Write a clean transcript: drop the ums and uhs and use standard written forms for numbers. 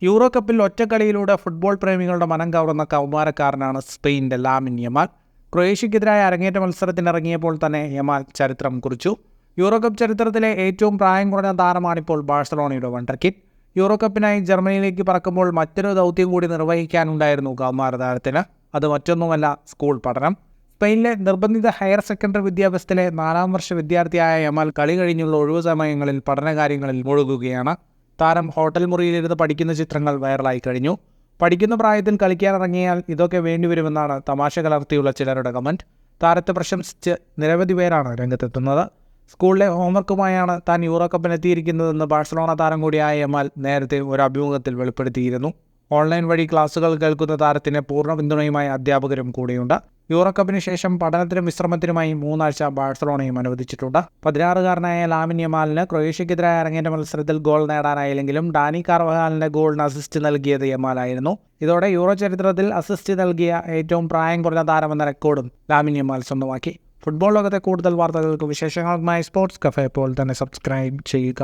Euro കപ്പിൽ ഒറ്റക്കളിയിലൂടെ football പ്രേമികളുടെ മനം കവർന്ന കൗമാരക്കാരനാണ് സ്പെയിൻ്റെ ലാമിൻ യമാൽ. ക്രൊയേഷ്യക്കെതിരായ അരങ്ങേറ്റ മത്സരത്തിനിറങ്ങിയപ്പോൾ തന്നെ യമാൽ ചരിത്രം കുറിച്ചു. യൂറോ കപ്പ് ചരിത്രത്തിലെ ഏറ്റവും പ്രായം കുറഞ്ഞ താരമാണിപ്പോൾ ബാഴ്സലോണയുടെ വണ്ടർകിഡ്. യൂറോ കപ്പിനായി ജർമ്മനിയിലേക്ക് പറക്കുമ്പോൾ മറ്റൊരു ദൗത്യം കൂടി നിർവഹിക്കാനുണ്ടായിരുന്നു കൗമാര താരത്തിന്. അത് മറ്റൊന്നുമല്ല, സ്കൂൾ പഠനം. സ്പെയിനിലെ നിർബന്ധിത ഹയർ സെക്കൻഡറി വിദ്യാഭ്യാസത്തിലെ 4ാം വർഷ വിദ്യാർത്ഥിയായ യമാൽ കളി കഴിഞ്ഞുള്ള ഒഴിവു സമയങ്ങളിൽ പഠനകാര്യങ്ങളിൽ മുഴുകുകയാണ്. താരം ഹോട്ടൽ മുറിയിലിരുന്ന് പഠിക്കുന്ന ചിത്രങ്ങൾ വൈറലായി കഴിഞ്ഞു. പഠിക്കുന്ന പ്രായത്തിൽ കളിക്കാനിറങ്ങിയാൽ ഇതൊക്കെ വേണ്ടിവരുമെന്നാണ് തമാശ കലർത്തിയുള്ള ചിലരുടെ കമൻറ്റ്. താരത്തെ പ്രശംസിച്ച് നിരവധി പേരാണ് രംഗത്തെത്തുന്നത്. സ്കൂളിലെ ഹോംവർക്കുമായാണ് താൻ യൂറോ കപ്പിനെത്തിയിരിക്കുന്നതെന്ന് ബാഴ്സലോണ താരം കൂടിയായ യമാൽ നേരത്തെ ഒരു അഭിമുഖത്തിൽ വെളിപ്പെടുത്തിയിരുന്നു. ഓൺലൈൻ വഴി ക്ലാസുകൾ കേൾക്കുന്ന താരത്തിന് പൂർണ്ണ പിന്തുണയുമായി അധ്യാപകരും കൂടെയുണ്ട്. യൂറോ കപ്പിന് ശേഷം പഠനത്തിനും വിശ്രമത്തിനുമായി 3 ആഴ്ച ബാഴ്സലോണയും അനുവദിച്ചിട്ടുണ്ട്. 16-കാരനായ ലാമിൻ യമാലിന് ക്രൊയേഷ്യക്കെതിരായ അരങ്ങേറ്റ മത്സരത്തിൽ ഗോൾ നേടാനായില്ലെങ്കിലും ഡാനി കാർവഹാലിന്റെ ഗോളിന് അസിസ്റ്റ് നൽകിയത് യമാലായിരുന്നു. ഇതോടെ യൂറോ ചരിത്രത്തിൽ അസിസ്റ്റ് നൽകിയ ഏറ്റവും പ്രായം കുറഞ്ഞ താരമെന്ന റെക്കോർഡും ലാമിൻ യമാൽ സ്വന്തമാക്കി. ഫുട്ബോൾ ലോകത്തെ കൂടുതൽ വാർത്തകൾക്കും വിശേഷങ്ങൾക്കുമായി സ്പോർട്സ് കഫേ ഇപ്പോൾ തന്നെ സബ്സ്ക്രൈബ് ചെയ്യുക.